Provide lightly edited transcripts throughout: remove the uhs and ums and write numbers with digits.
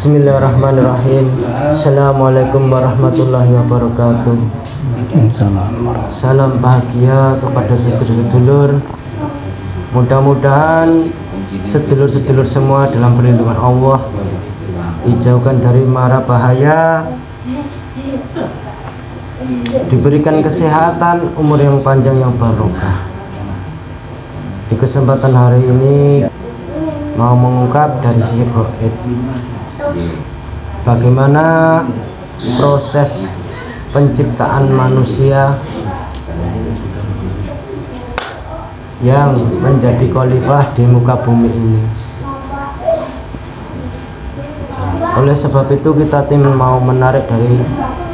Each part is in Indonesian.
Bismillahirrahmanirrahim. Assalamualaikum warahmatullahi wabarakatuh. Salam bahagia kepada sedulur-sedulur. Mudah-mudahan sedulur-sedulur semua dalam perlindungan Allah, dijauhkan dari mara bahaya, diberikan kesehatan, umur yang panjang yang barokah. Di kesempatan hari ini mau mengungkap dari sisi gaib bagaimana proses penciptaan manusia yang menjadi khalifah di muka bumi ini. Oleh sebab itu kita tim mau menarik dari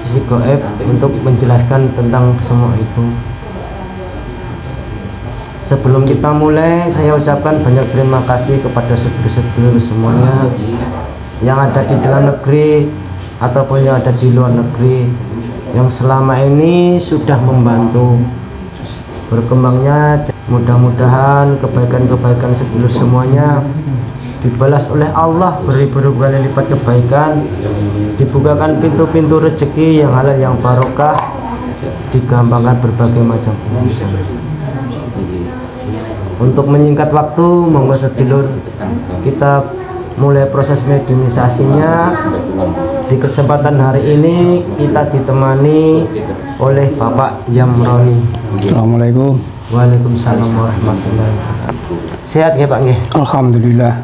sisi gaib untuk menjelaskan tentang semua itu. Sebelum kita mulai, saya ucapkan banyak terima kasih kepada sedulur-sedulur semuanya yang ada di dalam negeri ataupun yang ada di luar negeri, yang selama ini sudah membantu berkembangnya. Mudah-mudahan kebaikan-kebaikan sedulur semuanya dibalas oleh Allah beribu-ribu kali lipat kebaikan, dibukakan pintu-pintu rezeki yang halal yang barokah, digampangkan berbagai macam urusan. Untuk menyingkat waktu, monggo sedulur kita mulai proses mediumisasinya. Di kesempatan hari ini kita ditemani oleh Bapak Yamroni. Assalamualaikum. Waalaikumsalam warahmatullahi wabarakatuh. Sehat ya Pak nggih? Alhamdulillah.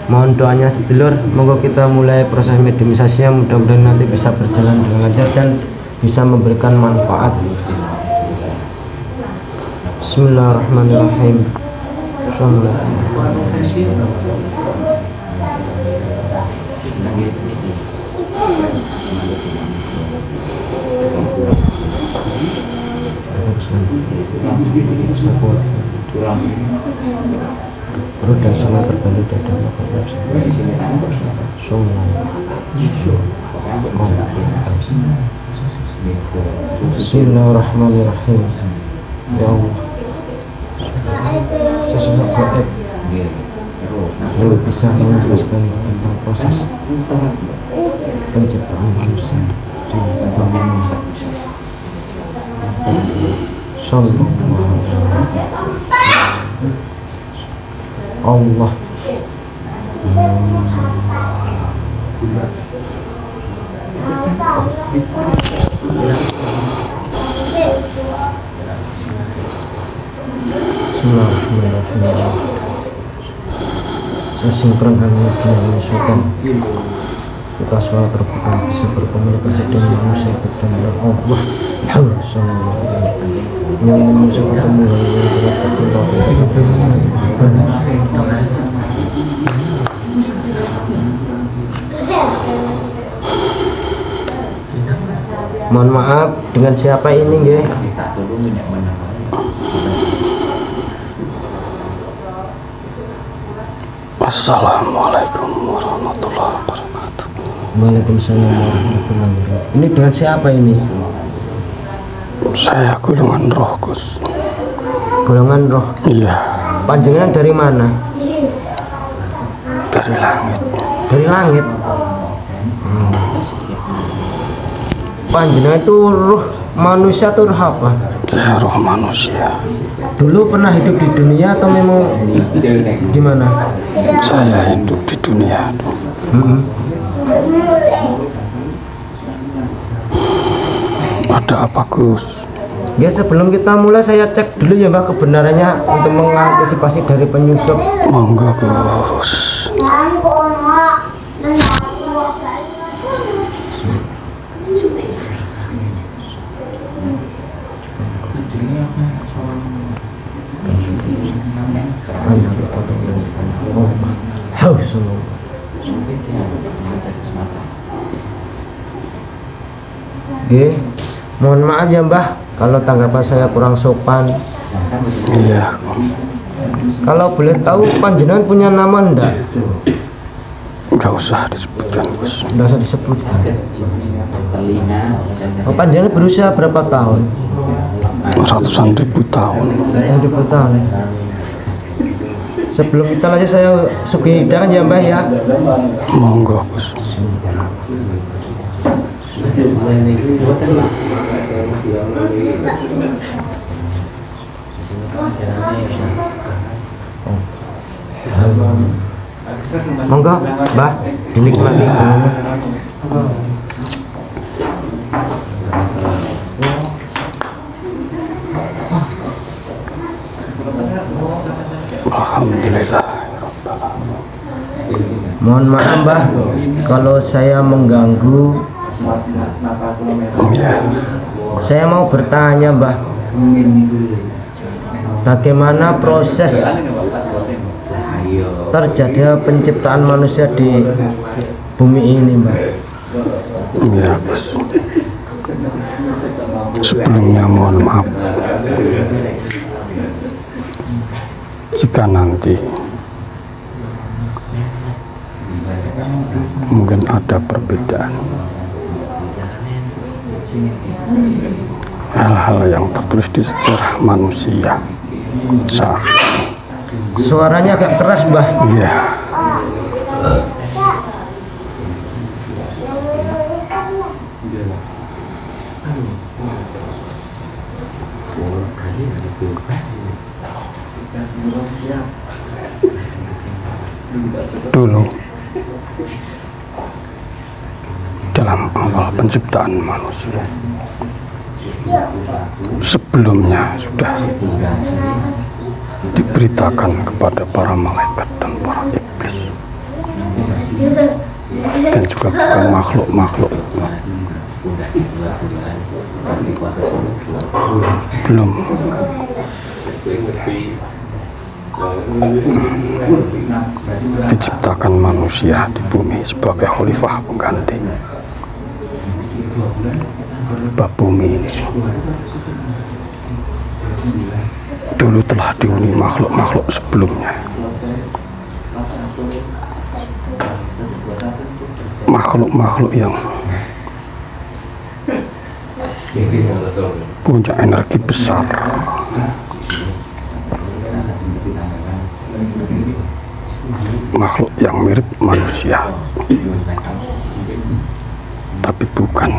Mohon doanya sedulur, monggo kita mulai proses mediumisasinya. Mudah-mudahan nanti bisa berjalan dengan lancar dan bisa memberikan manfaat. Bismillahirrahmanirrahim. Roda semua berbalik dada Bismillahirrahmanirrahim. Ya Allah, sesuatu gaib yang bisa menjelaskan tentang proses penciptaan manusia di bumi ini. Allah. Bismillahirrahmanirrahim. Sesinkron energi yang menyusukan kita suara terbuka bisa berkomunikasi dengan manusia dan dengan Allah yang menyusukan mohon maaf, dengan siapa ini nggih? Assalamualaikum warahmatullahi wabarakatuh. Waalaikumsalam warahmatullahi wabarakatuh. Ini dengan siapa ini? Saya golongan roh, Gus. Golongan roh? Iya. Panjenengan dari mana? Dari langit. Dari langit? Panjenengan itu roh manusia atau roh apa? Ya, roh manusia. Dulu pernah hidup di dunia atau memang di mana? Saya hidup di dunia. Ada apa, Gus? Ya, sebelum kita mulai saya cek dulu ya Mbak kebenarannya untuk mengantisipasi dari penyusup. Monggo, Gus. Oke, mohon maaf ya Mbah kalau tanggapan saya kurang sopan. Iya. Kalau boleh tahu panjenengan punya nama enggak? Enggak usah disebutkan, Gus. Enggak usah disebut. Oh, panjenengan berusia berapa tahun? Ratusan ribu tahun. Ribu tahun. Sebelum kita lanjut saya suguhi hidangan ya Mbah ya. Monggo Gus. Monggo Mbah, dinikmati hidangannya. Alhamdulillah. Mohon maaf Mbah kalau saya mengganggu. Ya, Saya mau bertanya Mbah, bagaimana proses terjadinya penciptaan manusia di bumi ini Mbah? ya Gus. Sebelumnya mohon maaf jika nanti mungkin ada perbedaan hal-hal yang tertulis di sejarah manusia saat Suaranya agak keras Mbah. ya dulu dalam awal penciptaan manusia sebelumnya sudah diberitakan kepada para malaikat dan para iblis dan juga makhluk-makhluk belum diciptakan manusia di bumi sebagai khalifah pengganti bumi ini. Dulu telah dihuni makhluk-makhluk sebelumnya, makhluk-makhluk yang punya energi besar, makhluk yang mirip manusia tapi bukan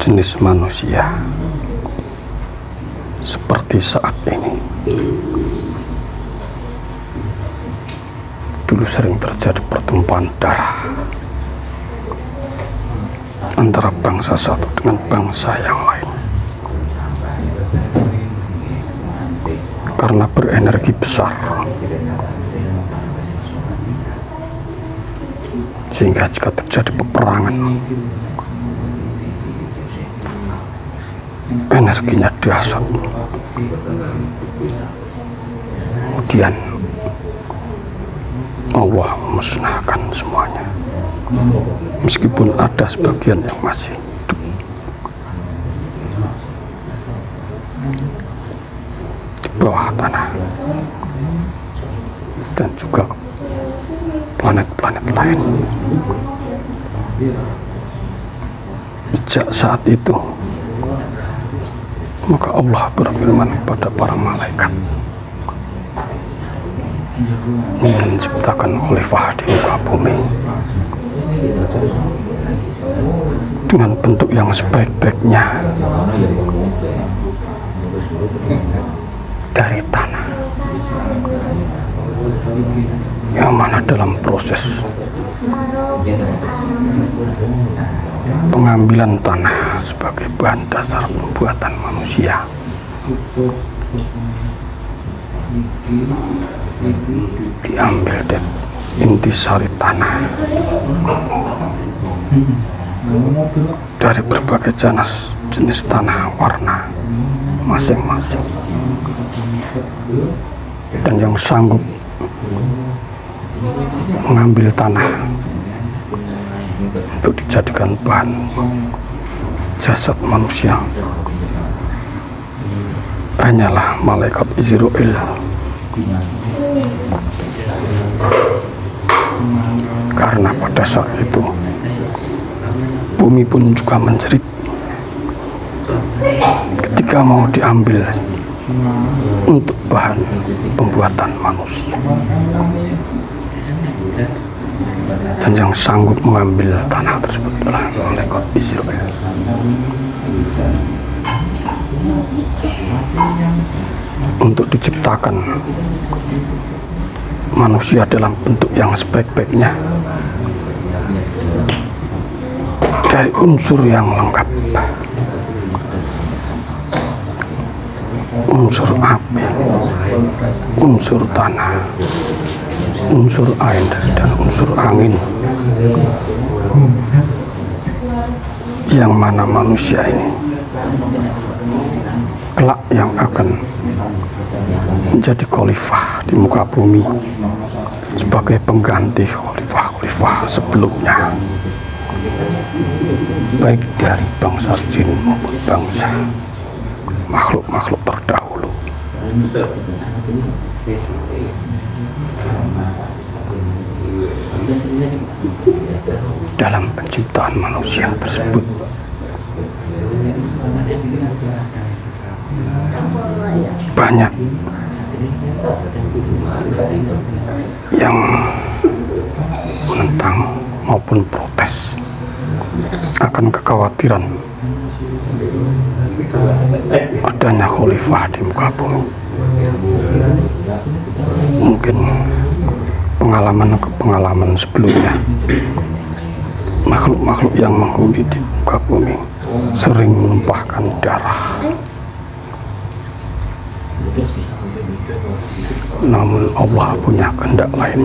jenis manusia seperti saat ini. Dulu sering terjadi pertumpahan darah antara bangsa satu dengan bangsa yang lain karena berenergi besar, sehingga jika terjadi peperangan energinya dahsyat. Kemudian Allah memusnahkan semuanya, meskipun ada sebagian yang masih hidup. Di bawah tanah dan juga planet-planet lain. Sejak saat itu maka Allah berfirman kepada para malaikat menciptakan khalifah di muka bumi dengan bentuk yang sebaik-baiknya dari tanah, yang mana dalam proses pengambilan tanah sebagai bahan dasar pembuatan manusia diambil dari intisari tanah dari berbagai jenis tanah warna masing-masing, dan yang sanggup mengambil tanah untuk dijadikan bahan jasad manusia hanyalah malaikat Israel. Karena pada saat itu bumi pun juga menjerit ketika mau diambil untuk bahan pembuatan manusia, dan yang sanggup mengambil tanah tersebut adalah malaikat Israel. Untuk diciptakan manusia dalam bentuk yang sebaik-baiknya dari unsur yang lengkap, unsur api, unsur tanah, unsur air, dan unsur angin, yang mana manusia ini kelak yang akan menjadi khalifah di muka bumi sebagai pengganti khalifah-khalifah sebelumnya, baik dari bangsa jin maupun bangsa makhluk-makhluk terdahulu. Dalam penciptaan manusia tersebut, banyak yang menentang maupun protes akan kekhawatiran adanya khalifah di muka bumi. Mungkin pengalaman sebelumnya, makhluk-makhluk yang menghuni di muka bumi sering menumpahkan darah. Namun Allah punya kehendak lain,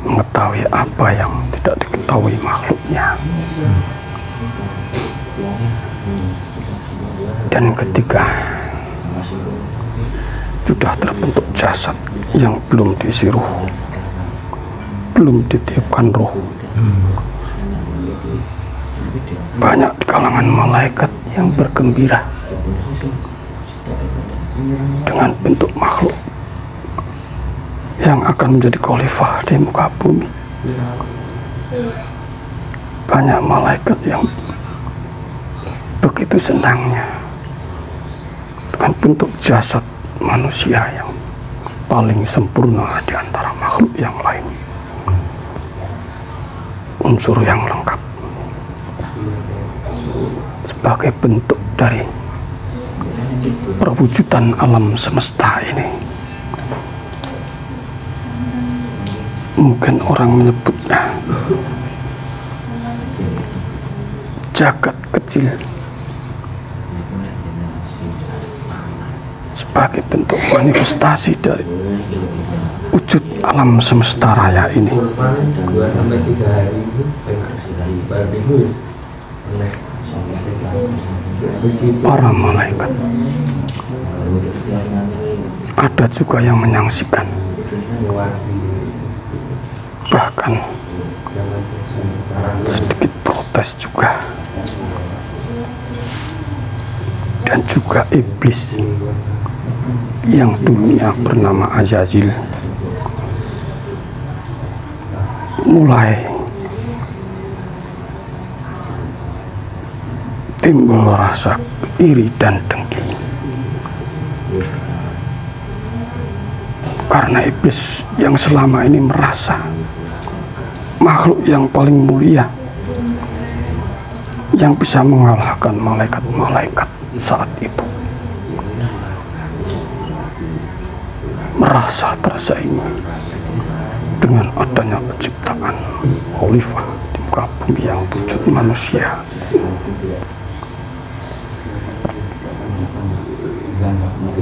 mengetahui apa yang tidak diketahui makhluknya. Dan ketika sudah terbentuk jasad yang belum diisi ruh, belum ditiupkan ruh, banyak di kalangan malaikat yang bergembira dengan bentuk makhluk yang akan menjadi khalifah di muka bumi. Banyak malaikat yang begitu senangnya dengan bentuk jasad manusia yang paling sempurna di antara makhluk yang lain, unsur yang lengkap, sebagai bentuk dari perwujudan alam semesta ini. Mungkin orang menyebutnya jagat kecil, sebagai bentuk manifestasi dari wujud alam semesta raya ini. Para malaikat, ada juga yang menyaksikan, bahkan sedikit protes juga. Dan juga iblis yang dulunya bernama Azazil mulai timbul rasa iri dan dengki, karena iblis yang selama ini merasa makhluk yang paling mulia, yang bisa mengalahkan malaikat-malaikat saat itu, merasa tersaingi dengan adanya penciptaan khalifah di muka bumi yang wujud manusia.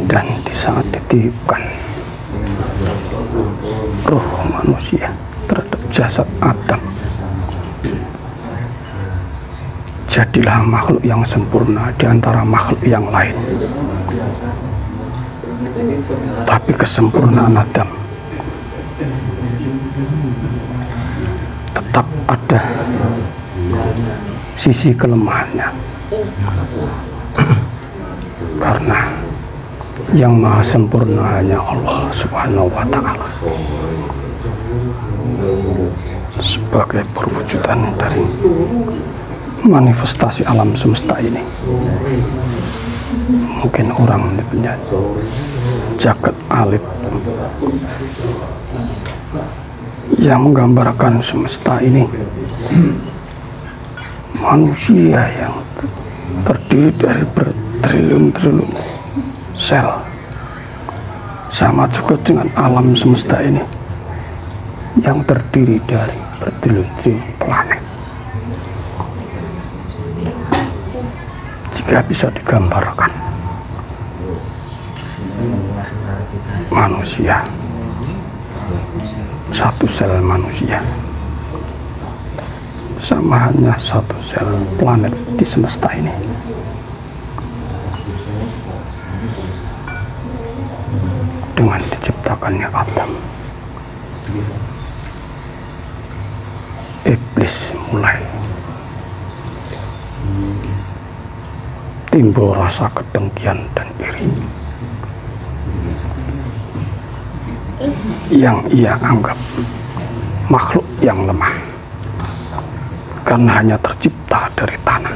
Dan di saat ditiupkan roh manusia terhadap jasad Adam, jadilah makhluk yang sempurna di antara makhluk yang lain. Tapi kesempurnaan Adam tetap ada sisi kelemahannya, karena yang maha sempurna hanya Allah Subhanahu wa Ta'ala, sebagai perwujudan dari manifestasi alam semesta ini. mungkin orang menyebutnya jagat alit, yang menggambarkan semesta ini, manusia yang terdiri dari bertriliun-triliun sel, sama juga dengan alam semesta ini yang terdiri dari bertriliun-triliun planet. Jika bisa digambarkan, manusia, satu sel manusia sama hanya satu sel planet di semesta ini. Dengan diciptakannya Adam, iblis mulai timbul rasa kedengkian dan iri yang ia anggap makhluk yang lemah karena hanya tercipta dari tanah.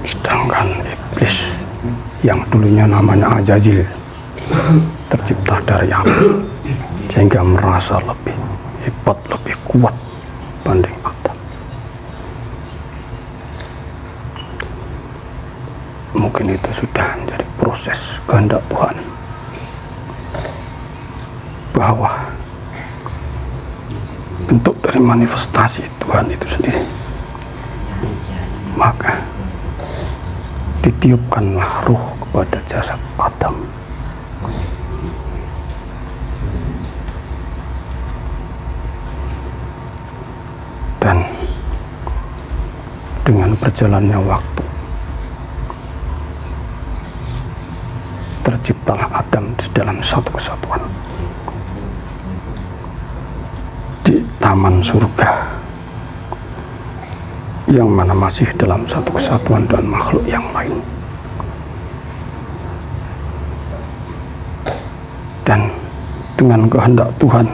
Sedangkan iblis yang dulunya namanya Azazil tercipta dari api, sehingga merasa lebih hebat, lebih kuat banding Adam. Mungkin itu sudah menjadi proses kehendak Tuhan, bahwa bentuk dari manifestasi Tuhan itu sendiri, maka ditiupkanlah ruh kepada jasad Adam. Dan dengan berjalannya waktu, terciptalah Adam di dalam satu kesatuan di taman surga, yang mana masih dalam satu kesatuan dengan makhluk yang lain. Dan dengan kehendak Tuhan,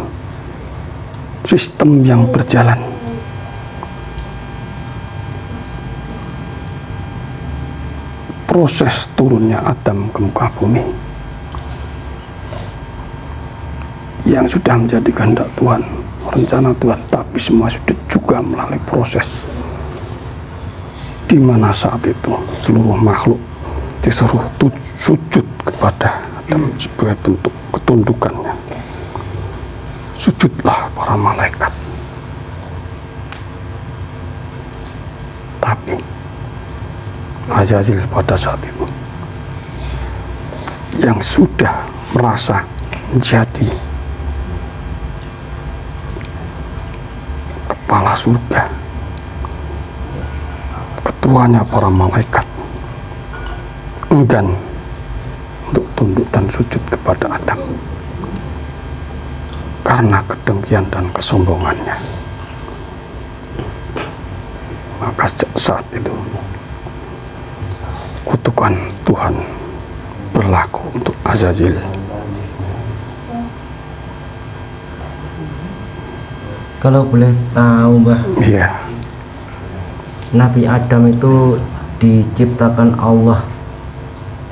sistem yang berjalan, proses turunnya Adam ke muka bumi yang sudah menjadi kehendak Tuhan, rencana Tuhan, tapi semua sudah juga melalui proses di mana saat itu seluruh makhluk disuruh sujud kepada Adam sebagai bentuk ketundukannya. Sujudlah para malaikat. Tapi Azazil pada saat itu yang sudah merasa menjadi kepala surga, ketuanya para malaikat, enggan untuk tunduk dan sujud kepada Adam karena kedengkian dan kesombongannya. Maka saat itu kutukan Tuhan berlaku untuk Azazil. Kalau boleh tahu, Mbah, Iya, Nabi Adam itu diciptakan Allah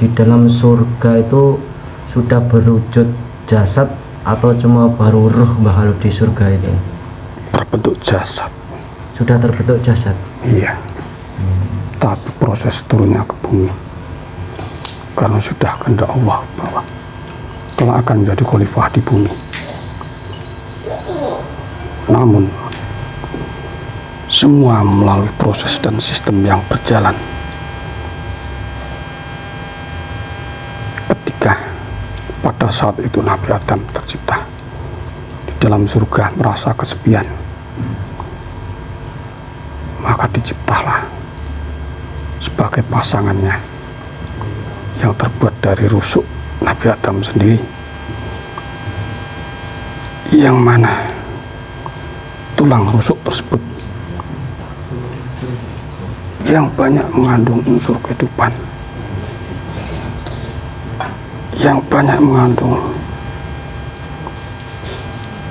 di dalam surga itu sudah berwujud jasad atau cuma baru ruh, Mbah, kalau di surga itu? berbentuk jasad. Sudah terbentuk jasad. Iya. Tapi proses turunnya ke bumi karena sudah kehendak Allah bahwa telah akan menjadi khalifah di bumi. Namun semua melalui proses dan sistem yang berjalan. Ketika pada saat itu Nabi Adam tercipta di dalam surga merasa kesepian, maka diciptalah sebagai pasangannya yang terbuat dari rusuk Nabi Adam sendiri, yang mana tulang rusuk tersebut yang banyak mengandung unsur kehidupan, yang banyak mengandung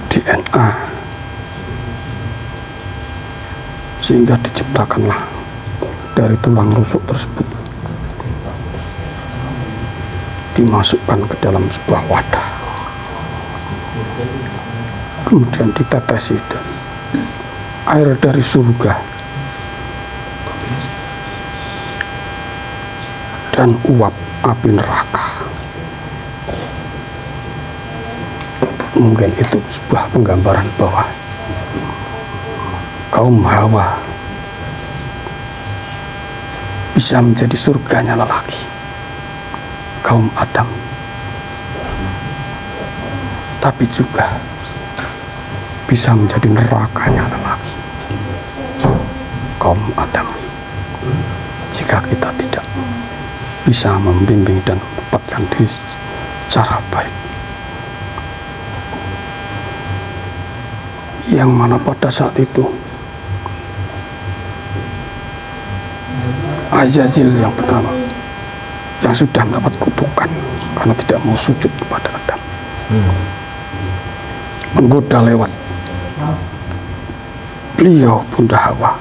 DNA, sehingga diciptakanlah dari tulang rusuk tersebut dimasukkan ke dalam sebuah wadah, kemudian ditetesi dan air dari surga dan uap api neraka. Mungkin itu sebuah penggambaran bahwa kaum Hawa bisa menjadi surganya lelaki, kaum Adam, tapi juga bisa menjadi nerakanya lelaki, kaum Adam, jika kita tidak bisa membimbing dan menempatkan diri secara baik. Yang mana pada saat itu Azazil yang bernama, yang sudah mendapat kutukan karena tidak mau sujud kepada Adam, menggoda lewat beliau Bunda Hawa,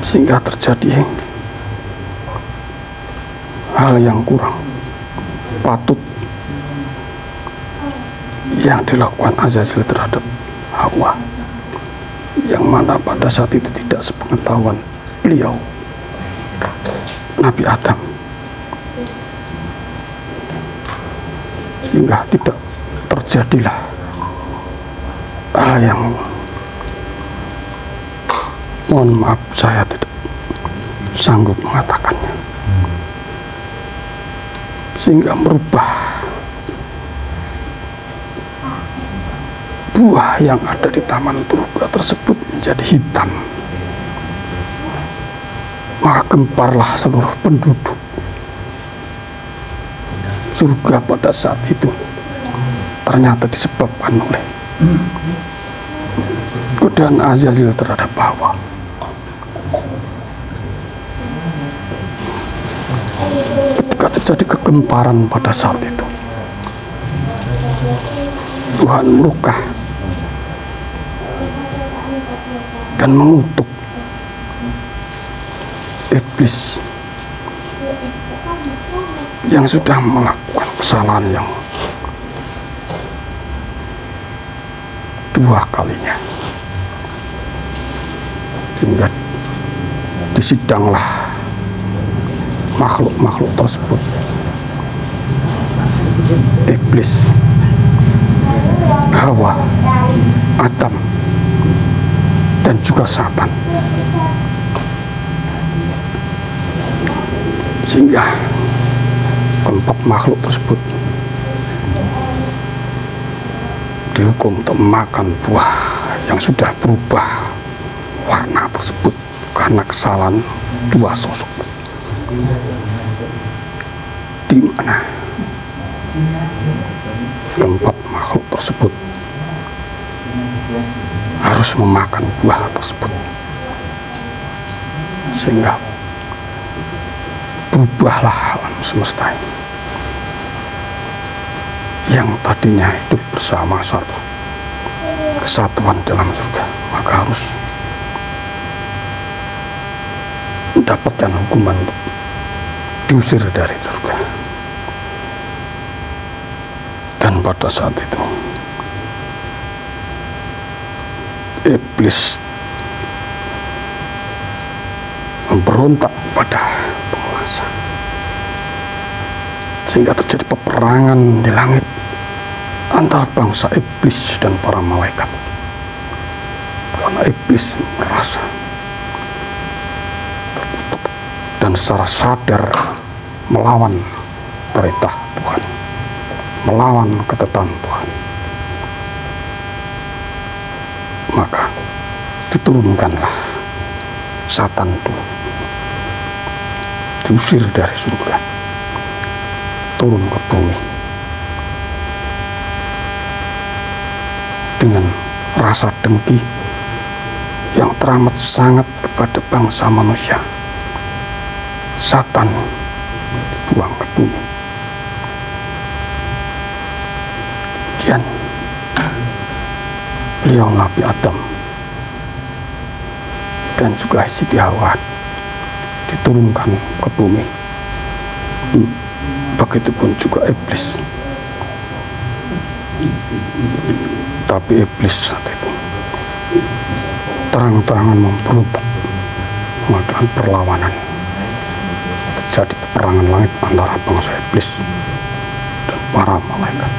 sehingga terjadi hal yang kurang patut yang dilakukan Azazil terhadap Hawa, yang mana pada saat itu tidak sepengetahuan beliau Nabi Adam, sehingga tidak terjadilah hal yang, mohon maaf saya tidak sanggup mengatakannya, sehingga merubah buah yang ada di taman surga tersebut menjadi hitam. Maka gemparlah seluruh penduduk surga pada saat itu. Ternyata disebabkan oleh godaan Azazil terhadap Hawa. Ketika terjadi kegemparan pada saat itu, Tuhan murka dan mengutuk iblis yang sudah melakukan kesalahan yang dua kalinya, sehingga disidanglah makhluk-makhluk tersebut, iblis, Hawa, Adam, dan juga Satan, sehingga keempat makhluk tersebut dihukum untuk makan buah yang sudah berubah warna tersebut karena kesalahan dua sosok, di mana keempat makhluk tersebut harus memakan buah tersebut, sehingga berubahlah alam semesta ini yang tadinya hidup bersama satu kesatuan dalam surga, maka harus mendapatkan hukuman untuk diusir dari surga. Dan pada saat itu iblis memberontak pada penguasa, sehingga terjadi peperangan di langit antara bangsa iblis dan para malaikat, karena iblis merasa terkutuk dan secara sadar melawan perintah Tuhan, melawan ketetapan Tuhan. Maka diturunkanlah Satan itu, diusir dari surga, turun ke bumi dengan rasa dengki yang teramat sangat kepada bangsa manusia. Satan dibuang ke bumi. Kemudian beliau Nabi Adam dan juga Siti Hawa diturunkan ke bumi Begitupun juga iblis. Tapi iblis saat itu terang-terangan memberontak, mengadakan perlawanan. Terjadi peperangan langit antara bangsa iblis dan para malaikat.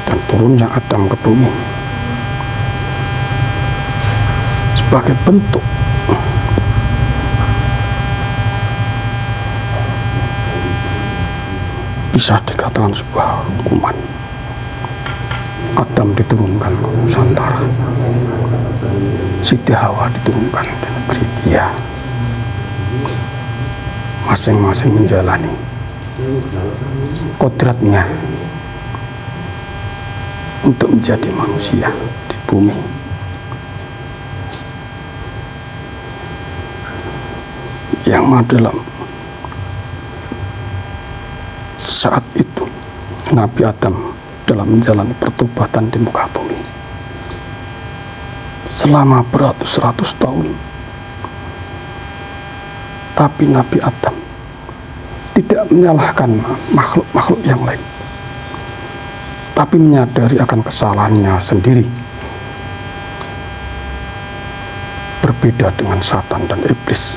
Dan turunnya Adam ke bumi sebagai bentuk bisa dikatakan sebuah hukuman. Adam diturunkan ke Nusantara, Siti Hawa diturunkan di negeri dia. Masing-masing menjalani kodratnya untuk menjadi manusia di bumi. Yang dalam saat itu Nabi Adam dalam menjalani pertobatan di muka bumi selama beratus-ratus tahun. Tapi Nabi Adam tidak menyalahkan makhluk-makhluk yang lain, tapi menyadari akan kesalahannya sendiri. Berbeda dengan Satan dan iblis,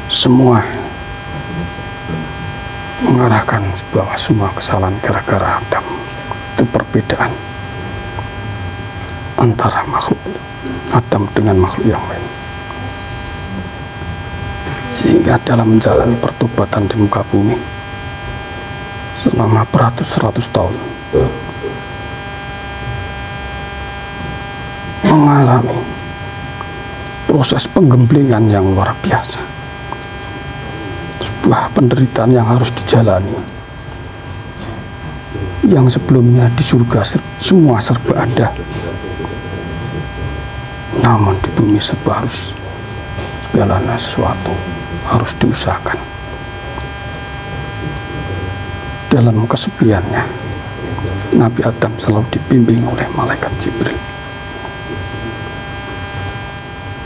semua mengarahkan bahwa semua kesalahan gara-gara Adam. Itu perbedaan antara makhluk Adam dengan makhluk yang lain. Sehingga dalam menjalani pertobatan di muka bumi selama beratus-ratus tahun, mengalami proses penggemblengan yang luar biasa, sebuah penderitaan yang harus dijalani, yang sebelumnya di surga semua serba ada, namun di bumi serba harus segala sesuatu harus diusahakan. Dalam kesepiannya, Nabi Adam selalu dibimbing oleh malaikat Jibril.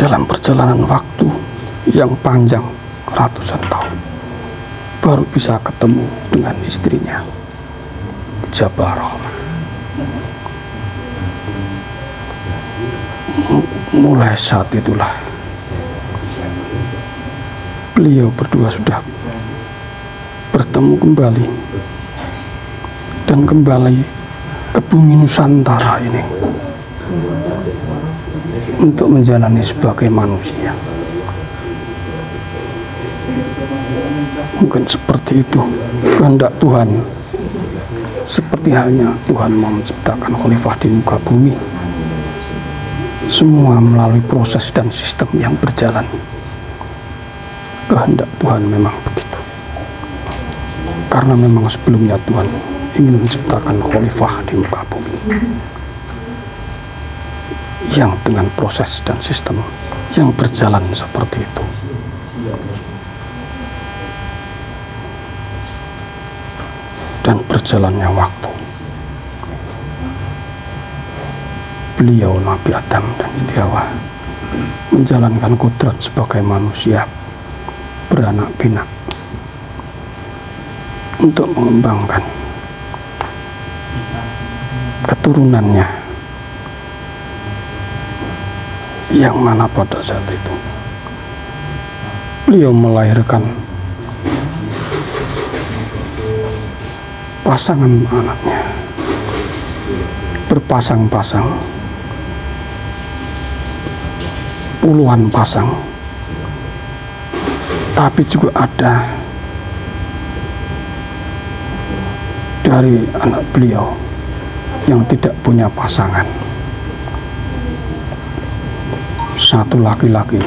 Dalam perjalanan waktu yang panjang ratusan tahun, baru bisa ketemu dengan istrinya Jabal Rahmah. Mulai saat itulah beliau berdua sudah bertemu kembali dan kembali ke bumi Nusantara ini untuk menjalani sebagai manusia. Mungkin seperti itu kehendak Tuhan, seperti halnya Tuhan mau menciptakan khalifah di muka bumi, semua melalui proses dan sistem yang berjalan. Kehendak Tuhan memang begitu, karena memang sebelumnya Tuhan ingin menciptakan khalifah di muka bumi yang dengan proses dan sistem yang berjalan seperti itu. Dan berjalannya waktu, beliau Nabi Adam dan Siti Hawa menjalankan kodrat sebagai manusia beranak pinak untuk mengembangkan keturunannya, yang mana pada saat itu beliau melahirkan pasangan anaknya berpasang-pasang, puluhan pasang. Tapi juga ada dari anak beliau yang tidak punya pasangan, satu laki-laki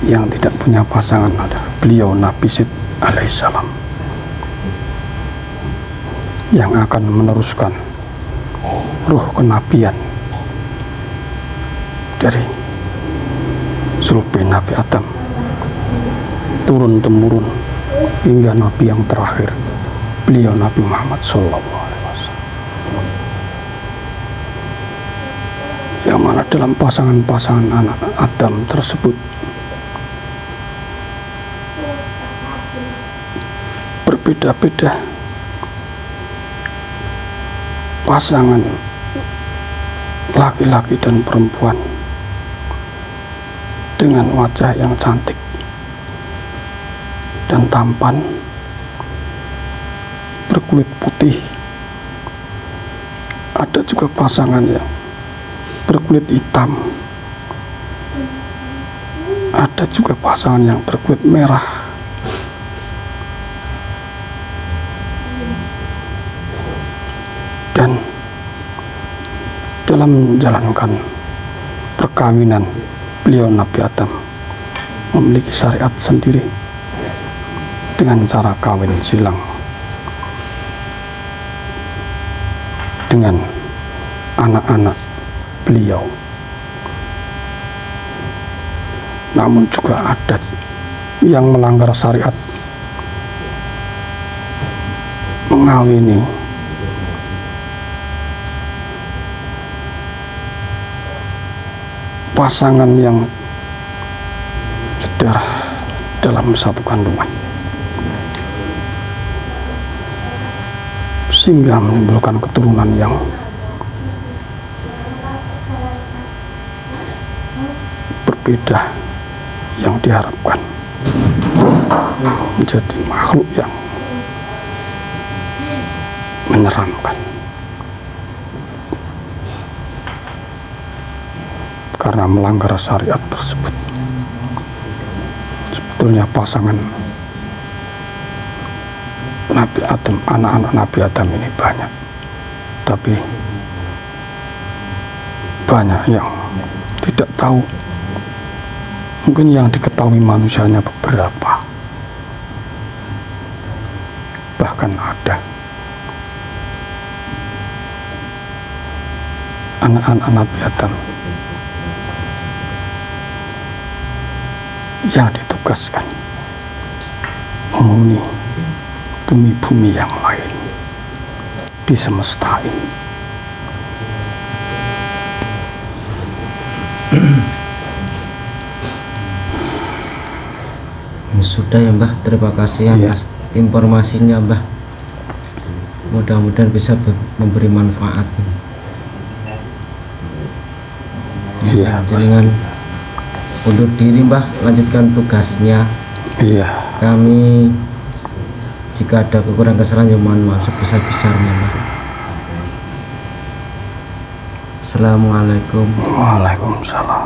yang tidak punya pasangan ada beliau Nabi Sid alaihissalam, yang akan meneruskan ruh kenabian dari sulbi Nabi Adam turun temurun hingga Nabi yang terakhir, beliau Nabi Muhammad SAW, yang mana dalam pasangan-pasangan anak Adam tersebut berbeda-beda pasangan laki-laki dan perempuan dengan wajah yang cantik dan tampan, berkulit putih. Ada juga pasangan yang berkulit hitam, ada juga pasangan yang berkulit merah. Dan dalam menjalankan perkawinan, beliau Nabi Adam memiliki syariat sendiri dengan cara kawin silang dengan anak-anak beliau. Namun juga ada yang melanggar syariat, mengawini pasangan yang sedar dalam satu kandungan, sehingga menimbulkan keturunan yang berbeda yang diharapkan, menjadi makhluk yang menyeramkan. Karena melanggar syariat tersebut. Sebetulnya pasangan Nabi Adam, anak-anak Nabi Adam ini banyak, tapi banyak yang tidak tahu. Mungkin yang diketahui manusianya beberapa, bahkan ada anak-anak Nabi Adam yang ditugaskan menghuni bumi-bumi yang lain di semesta ini. Sudah ya Mbah, terima kasih atas informasinya Mbah. Mudah-mudahan bisa memberi manfaat. Iya. Jangan undur diri Mbah, lanjutkan tugasnya. Iya. Kami jika ada kekurangan kesalahan ya mohon maaf sebesar-besarnya Mbah. Assalamualaikum. Waalaikumsalam.